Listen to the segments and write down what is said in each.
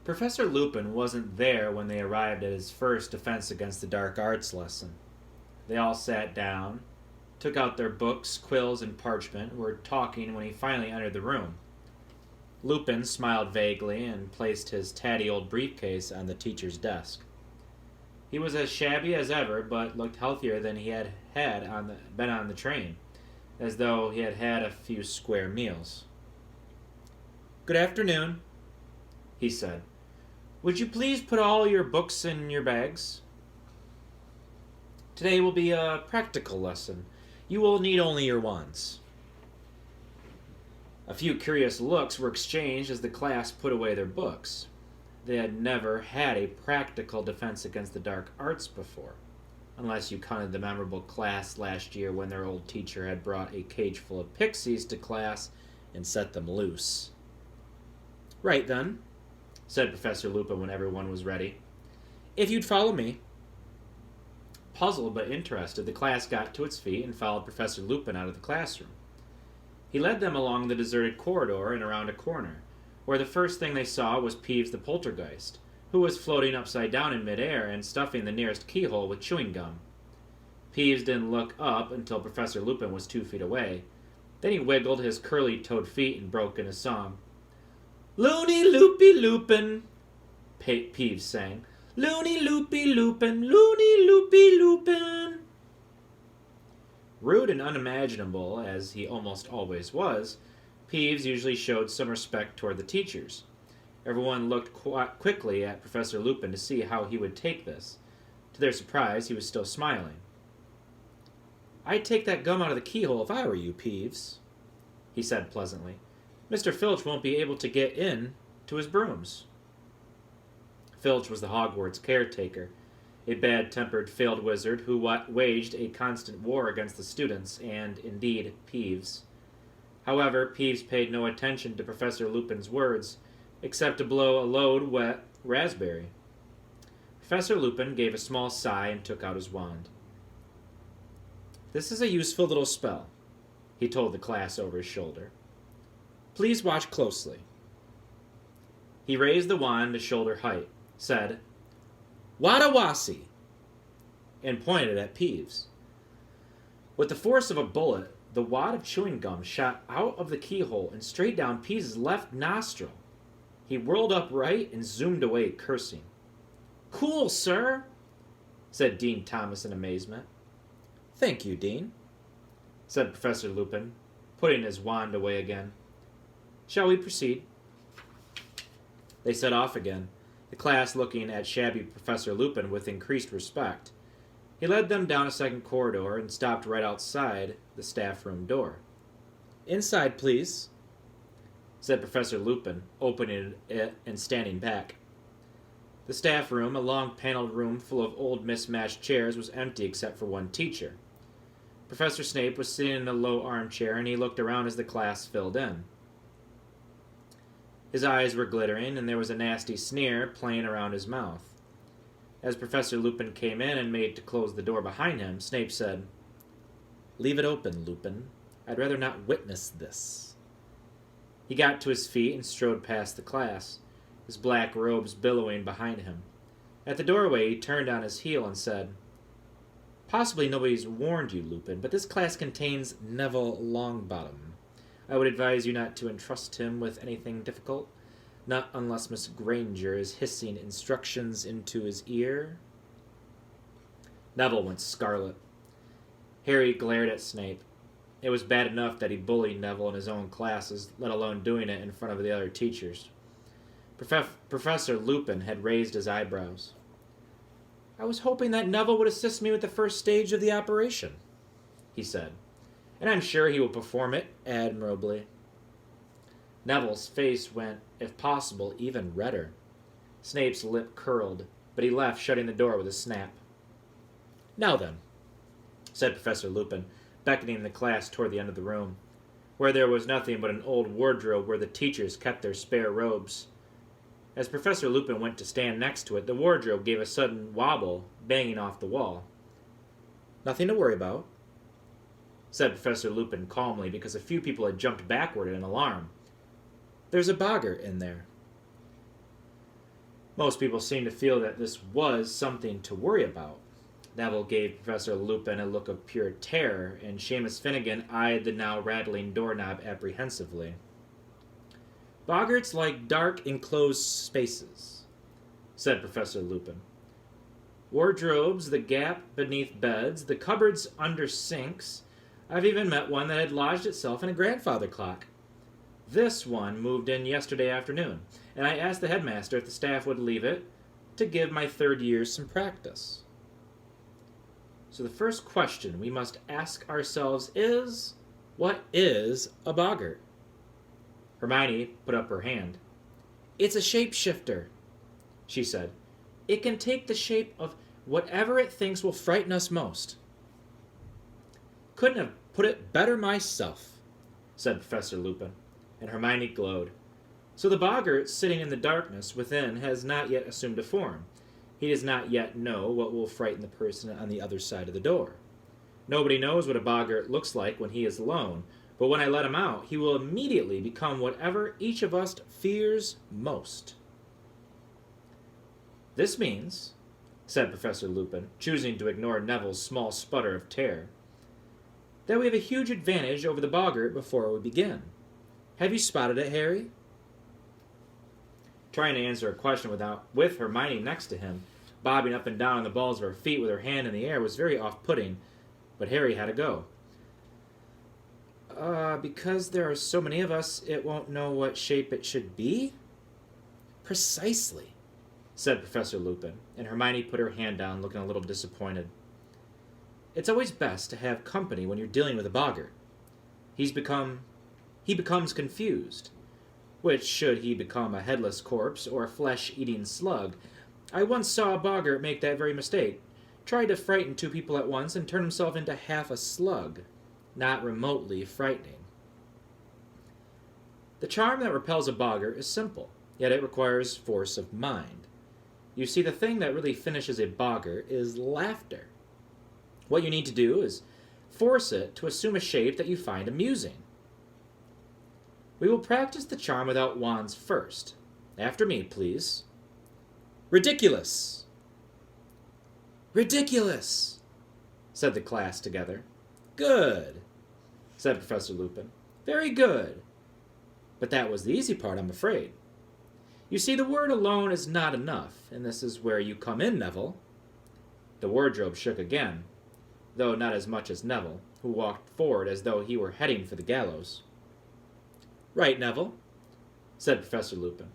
Professor Lupin wasn't there when they arrived at his first Defense Against the Dark Arts lesson. They all sat down, took out their books, quills, and parchment, and were talking when he finally entered the room. Lupin smiled vaguely and placed his tatty old briefcase on the teacher's desk. He was as shabby as ever, but looked healthier than he had been on the train, as though he had had a few square meals. "Good afternoon," he said. "Would you please put all your books in your bags? Today will be a practical lesson. You will need only your wands." A few curious looks were exchanged as the class put away their books. They had never had a practical defense against the dark arts before, unless you counted the memorable class last year when their old teacher had brought a cage full of pixies to class and set them loose. "Right then," said Professor Lupin when everyone was ready. "If you'd follow me." Puzzled but interested, the class got to its feet and followed Professor Lupin out of the classroom. He led them along the deserted corridor and around a corner, where the first thing they saw was Peeves the poltergeist, who was floating upside down in midair and stuffing the nearest keyhole with chewing gum. Peeves didn't look up until Professor Lupin was 2 feet away. Then he wiggled his curly-toed feet and broke into song. "Loony loopy Lupin," Peeves sang. "Loony loopy Lupin, loony loopy Lupin." Rude and unimaginable, as he almost always was, Peeves usually showed some respect toward the teachers. Everyone looked quickly at Professor Lupin to see how he would take this. To their surprise, he was still smiling. "I'd take that gum out of the keyhole if I were you, Peeves," he said pleasantly. "Mr. Filch won't be able to get in to his brooms." Filch was the Hogwarts caretaker, a bad-tempered failed wizard who waged a constant war against the students and, indeed, Peeves. However, Peeves paid no attention to Professor Lupin's words, except to blow a loud, wet raspberry. Professor Lupin gave a small sigh and took out his wand. "This is a useful little spell," he told the class over his shoulder. "Please watch closely." He raised the wand to shoulder height, said, "Wadawasi," and pointed at Peeves. With the force of a bullet, the wad of chewing gum shot out of the keyhole and straight down Peeves' left nostril. He whirled upright and zoomed away, cursing. "Cool, sir," said Dean Thomas in amazement. "Thank you, Dean," said Professor Lupin, putting his wand away again. "Shall we proceed?" They set off again, the class looking at shabby Professor Lupin with increased respect. He led them down a second corridor and stopped right outside the staff room door. "Inside, please," said Professor Lupin, opening it and standing back. The staff room, a long paneled room full of old mismatched chairs, was empty except for one teacher. Professor Snape was sitting in a low armchair, and he looked around as the class filled in. His eyes were glittering, and there was a nasty sneer playing around his mouth. As Professor Lupin came in and made to close the door behind him, Snape said, "Leave it open, Lupin. I'd rather not witness this." He got to his feet and strode past the class, his black robes billowing behind him. At the doorway, he turned on his heel and said, "Possibly nobody's warned you, Lupin, but this class contains Neville Longbottom. I would advise you not to entrust him with anything difficult, not unless Miss Granger is hissing instructions into his ear." Neville went scarlet. Harry glared at Snape. It was bad enough that he bullied Neville in his own classes, let alone doing it in front of the other teachers. Professor Lupin had raised his eyebrows. "I was hoping that Neville would assist me with the first stage of the operation," he said, "and I'm sure he will perform it admirably." Neville's face went, if possible, even redder. Snape's lip curled, but he left, shutting the door with a snap. "Now then," said Professor Lupin, beckoning the class toward the end of the room, where there was nothing but an old wardrobe where the teachers kept their spare robes. As Professor Lupin went to stand next to it, the wardrobe gave a sudden wobble, banging off the wall. "Nothing to worry about," said Professor Lupin calmly, because a few people had jumped backward in alarm. "There's a Boggart in there." Most people seem to feel that this was something to worry about. Neville gave Professor Lupin a look of pure terror, and Seamus Finnegan eyed the now rattling doorknob apprehensively. Boggarts like dark, enclosed spaces, said Professor Lupin. Wardrobes that gap beneath beds, the cupboards under sinks. I've even met one that had lodged itself in a grandfather clock. This one moved in yesterday afternoon, and I asked the headmaster if the staff would leave it to give my third years some practice. So the first question we must ask ourselves is, what is a boggart? Hermione put up her hand. It's a shapeshifter, she said. It can take the shape of whatever it thinks will frighten us most. Couldn't have put it better myself, said Professor Lupin, and Hermione glowed. So the boggart sitting in the darkness within has not yet assumed a form. He does not yet know what will frighten the person on the other side of the door. Nobody knows what a boggart looks like when he is alone, but when I let him out, he will immediately become whatever each of us fears most. This means, said Professor Lupin, choosing to ignore Neville's small sputter of terror, that we have a huge advantage over the boggart before we begin. Have you spotted it, Harry? Trying to answer a question with Hermione next to him, bobbing up and down on the balls of her feet with her hand in the air, was very off-putting, but Harry had to go. Because there are so many of us, it won't know what shape it should be? Precisely, said Professor Lupin, and Hermione put her hand down, looking a little disappointed. It's always best to have company when you're dealing with a boggart. He becomes confused. Which, should he become a headless corpse or a flesh-eating slug? I once saw a boggart make that very mistake. Tried to frighten two people at once and turn himself into half a slug. Not remotely frightening. The charm that repels a boggart is simple, yet it requires force of mind. You see, the thing that really finishes a boggart is laughter. What you need to do is force it to assume a shape that you find amusing. We will practice the charm without wands first. After me, please. Ridiculous! Ridiculous! Said the class together. Good, said Professor Lupin. Very good. But that was the easy part, I'm afraid. You see, the word alone is not enough, and this is where you come in, Neville. The wardrobe shook again, though not as much as Neville, who walked forward as though he were heading for the gallows. Right, Neville, said Professor Lupin.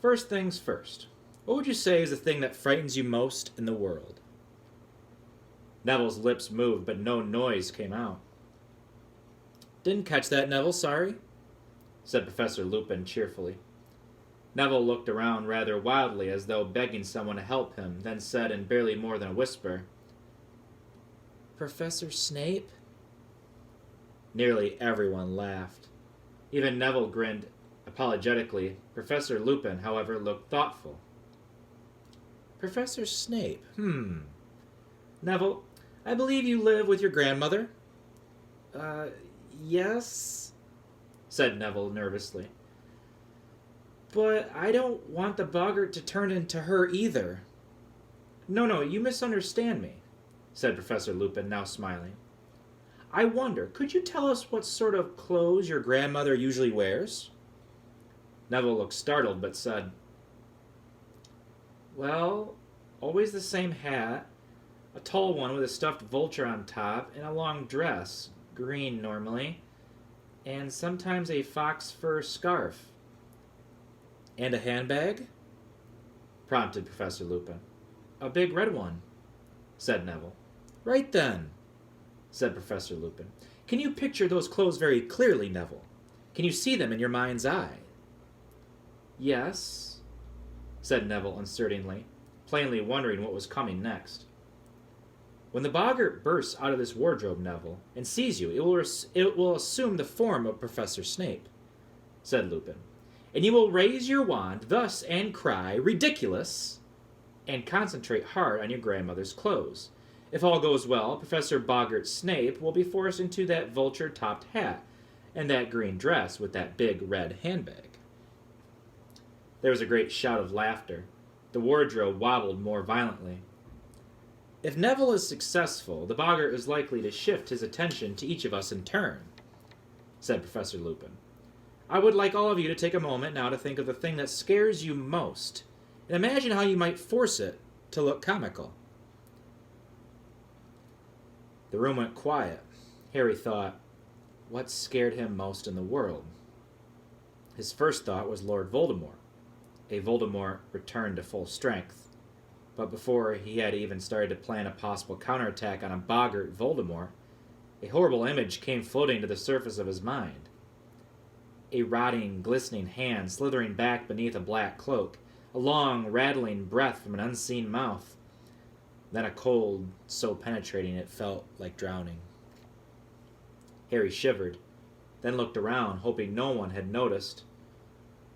First things first. What would you say is the thing that frightens you most in the world? Neville's lips moved, but no noise came out. Didn't catch that, Neville, sorry, said Professor Lupin cheerfully. Neville looked around rather wildly, as though begging someone to help him, then said in barely more than a whisper, Professor Snape? Nearly everyone laughed. Even Neville grinned apologetically. Professor Lupin, however, looked thoughtful. Professor Snape, Neville, I believe you live with your grandmother? Yes, said Neville nervously. But I don't want the boggart to turn into her either. No, you misunderstand me, said Professor Lupin, now smiling. I wonder, could you tell us what sort of clothes your grandmother usually wears? Neville looked startled, but said, Well, always the same hat, a tall one with a stuffed vulture on top, and a long dress, green normally, and sometimes a fox fur scarf. And a handbag? Prompted Professor Lupin. A big red one, said Neville. Right then, said Professor Lupin. Can you picture those clothes very clearly, Neville? Can you see them in your mind's eye? Yes, said Neville uncertainly, plainly wondering what was coming next. When the boggart bursts out of this wardrobe, Neville, and sees you, it will assume the form of Professor Snape, said Lupin. And you will raise your wand thus and cry, Ridiculous, and concentrate hard on your grandmother's clothes. If all goes well, Professor Boggart Snape will be forced into that vulture-topped hat and that green dress with that big red handbag. There was a great shout of laughter. The wardrobe wobbled more violently. If Neville is successful, the Boggart is likely to shift his attention to each of us in turn, said Professor Lupin. I would like all of you to take a moment now to think of the thing that scares you most, and imagine how you might force it to look comical. The room went quiet. Harry thought, what scared him most in the world? His first thought was Lord Voldemort. A Voldemort returned to full strength. But before he had even started to plan a possible counterattack on a Boggart Voldemort, a horrible image came floating to the surface of his mind. A rotting, glistening hand slithering back beneath a black cloak, a long, rattling breath from an unseen mouth, then a cold so penetrating it felt like drowning. Harry shivered, then looked around, hoping no one had noticed.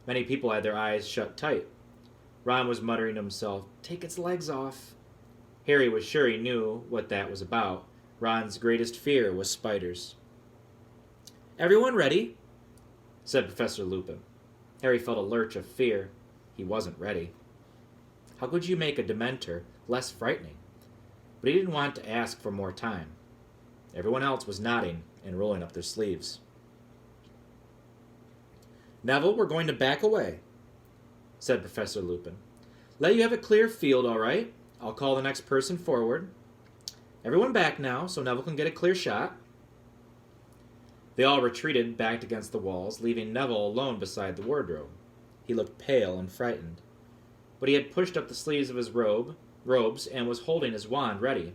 Many people had their eyes shut tight. Ron was muttering to himself, "Take its legs off." Harry was sure he knew what that was about. Ron's greatest fear was spiders. "Everyone ready?" said Professor Lupin. Harry felt a lurch of fear. He wasn't ready. How could you make a Dementor less frightening? But he didn't want to ask for more time. Everyone else was nodding and rolling up their sleeves. "Neville, we're going to back away," said Professor Lupin. "Let you have a clear field, all right? I'll call the next person forward. Everyone back now, so Neville can get a clear shot." They all retreated, backed against the walls, leaving Neville alone beside the wardrobe. He looked pale and frightened, but he had pushed up the sleeves of his robes and was holding his wand ready.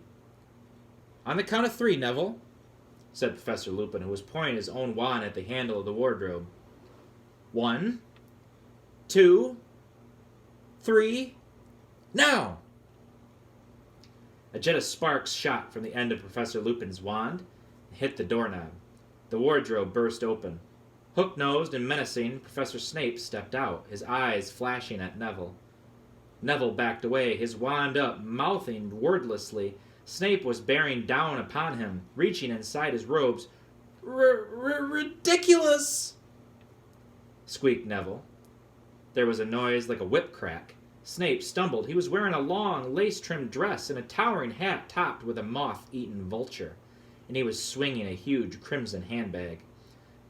"On the count of 3, Neville," said Professor Lupin, who was pointing his own wand at the handle of the wardrobe. 1, 2, 3, now! A jet of sparks shot from the end of Professor Lupin's wand and hit the doorknob. The wardrobe burst open. Hook-nosed and menacing, Professor Snape stepped out, his eyes flashing at Neville. Neville backed away, his wand up, mouthing wordlessly. Snape was bearing down upon him, reaching inside his robes. Ridiculous! Squeaked Neville. There was a noise like a whip crack. Snape stumbled. He was wearing a long, lace-trimmed dress and a towering hat topped with a moth-eaten vulture, and he was swinging a huge crimson handbag.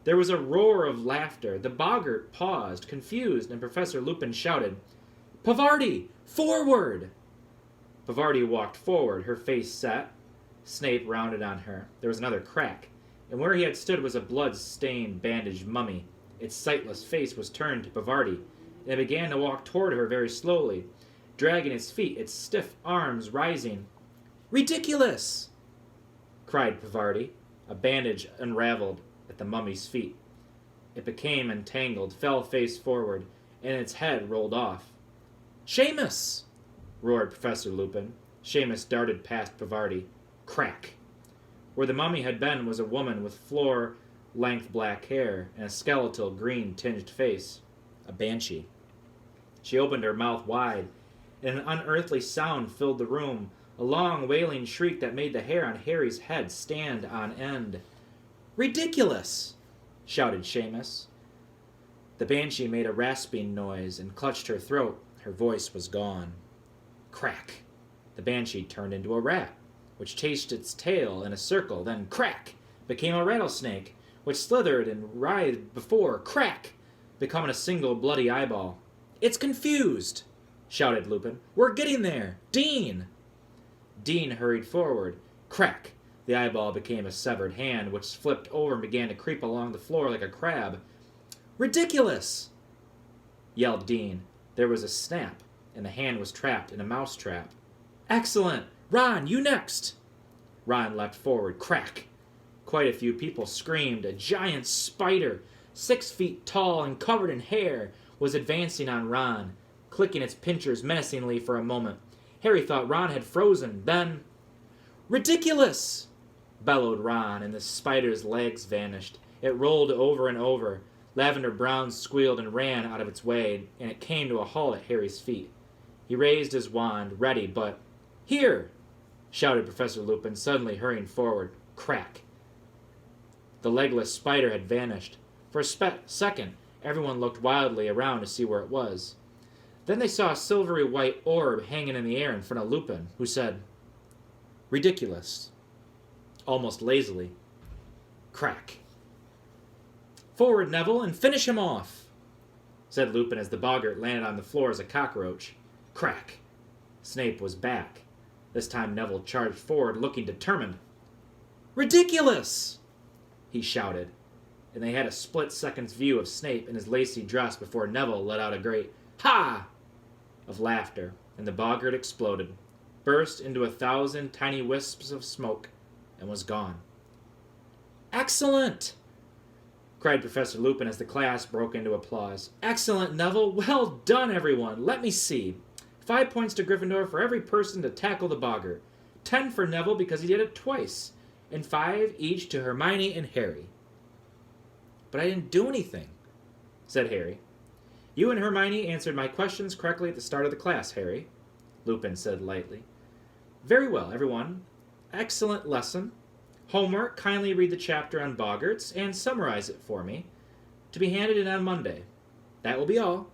There was a roar of laughter. The Boggart paused, confused, and Professor Lupin shouted, "Pavarti, forward!" Pavarti walked forward, her face set. Snape rounded on her. There was another crack, and where he had stood was a blood-stained, bandaged mummy. Its sightless face was turned to Pavarti, and it began to walk toward her very slowly, dragging its feet, its stiff arms rising. "Ridiculous!" cried Pavarti. A bandage unraveled at the mummy's feet. It became entangled, fell face forward, and its head rolled off. "Seamus!" roared Professor Lupin. Seamus darted past Pavarti. Crack! Where the mummy had been was a woman with floor-length black hair and a skeletal green-tinged face. A banshee. She opened her mouth wide, and an unearthly sound filled the room, a long wailing shriek that made the hair on Harry's head stand on end. "Ridiculous!" shouted Seamus. The banshee made a rasping noise and clutched her throat. Her voice was gone. Crack! The banshee turned into a rat, which chased its tail in a circle, then crack! Became a rattlesnake, which slithered and writhed before, crack! Becoming a single bloody eyeball. "It's confused!" shouted Lupin. "We're getting there! Dean!" Dean hurried forward. Crack! The eyeball became a severed hand, which flipped over and began to creep along the floor like a crab. "Ridiculous!" yelled Dean. There was a snap, and the hand was trapped in a mouse trap. "Excellent! Ron, you next!" Ron leapt forward. Crack! Quite a few people screamed. A giant spider, 6 feet tall and covered in hair, was advancing on Ron, clicking its pincers menacingly for a moment. Harry thought Ron had frozen. Then, "Ridiculous!" bellowed Ron, and the spider's legs vanished. It rolled over and over. Lavender Brown squealed and ran out of its way, and it came to a halt at Harry's feet. He raised his wand, ready, but... "Here!" shouted Professor Lupin, suddenly hurrying forward. Crack! The legless spider had vanished. For a second, everyone looked wildly around to see where it was. Then they saw a silvery white orb hanging in the air in front of Lupin, who said, "Ridiculous," almost lazily. Crack. "Forward, Neville, and finish him off," said Lupin as the Boggart landed on the floor as a cockroach. Crack. Snape was back. This time Neville charged forward, looking determined. "Ridiculous!" he shouted, and they had a split-second's view of Snape in his lacy dress before Neville let out a great "Ha!" of laughter, and the Boggart exploded, burst into 1,000 tiny wisps of smoke, and was gone. "Excellent!" cried Professor Lupin as the class broke into applause. "Excellent, Neville! Well done, everyone! Let me see. 5 points to Gryffindor for every person to tackle the Boggart. 10 for Neville because he did it twice, and 5 each to Hermione and Harry." "But I didn't do anything," said Harry. "You and Hermione answered my questions correctly at the start of the class, Harry," Lupin said lightly. "Very well, everyone. Excellent lesson. Homework, kindly read the chapter on Boggarts and summarize it for me, to be handed in on Monday. That will be all."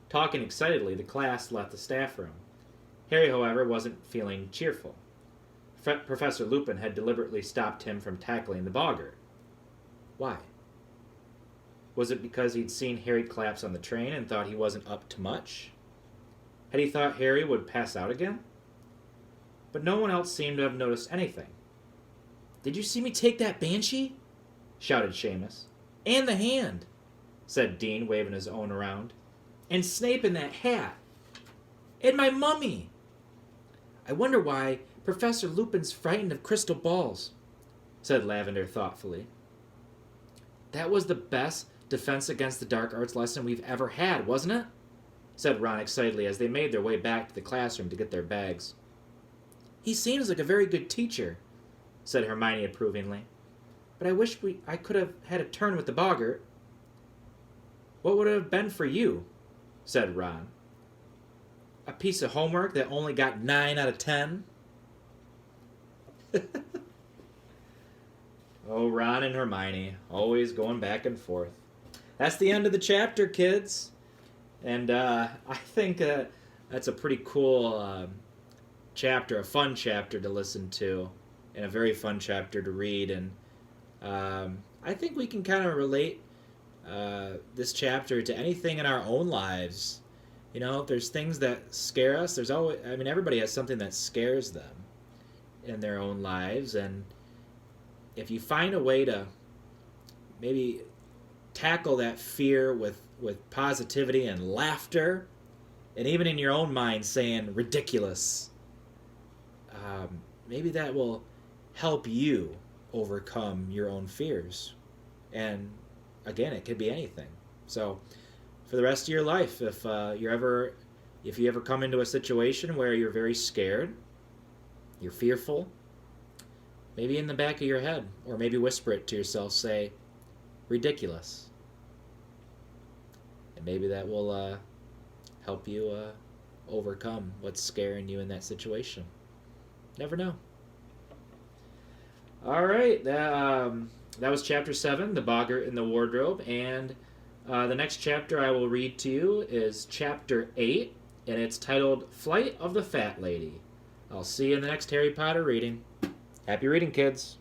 Talking excitedly, the class left the staff room. Harry, however, wasn't feeling cheerful. Professor Lupin had deliberately stopped him from tackling the Boggart. Why? Was it because he'd seen Harry collapse on the train and thought he wasn't up to much? Had he thought Harry would pass out again? But no one else seemed to have noticed anything. "Did you see me take that banshee?" shouted Seamus. "And the hand," said Dean, waving his own around. "And Snape in that hat. And my mummy. I wonder why Professor Lupin's frightened of crystal balls," said Lavender thoughtfully. "That was the best defense against the dark arts lesson we've ever had, wasn't it?" said Ron excitedly as they made their way back to the classroom to get their bags. "He seems like a very good teacher," said Hermione approvingly. "But I wish I could have had a turn with the Boggart." "What would it have been for you?" said Ron. "A piece of homework that only got 9 out of 10? Oh, Ron and Hermione, always going back and forth. That's the end of the chapter, kids. And I think that's a pretty cool chapter, a fun chapter to listen to, and a very fun chapter to read. And I think we can kind of relate this chapter to anything in our own lives. You know, if there's things that scare us, there's always, I mean, everybody has something that scares them in their own lives. And if you find a way to maybe tackle that fear with positivity and laughter, and even in your own mind saying ridiculous, maybe that will help you overcome your own fears. And again, it could be anything. So for the rest of your life, if you ever come into a situation where you're very scared, you're fearful, maybe in the back of your head, or maybe whisper it to yourself, say, ridiculous. And maybe that will help you overcome what's scaring you in that situation. Never know. All right, that was Chapter 7, The Boggart in the Wardrobe, and the next chapter I will read to you is Chapter 8, and it's titled Flight of the Fat Lady. I'll see you in the next Harry Potter reading. Happy reading, kids.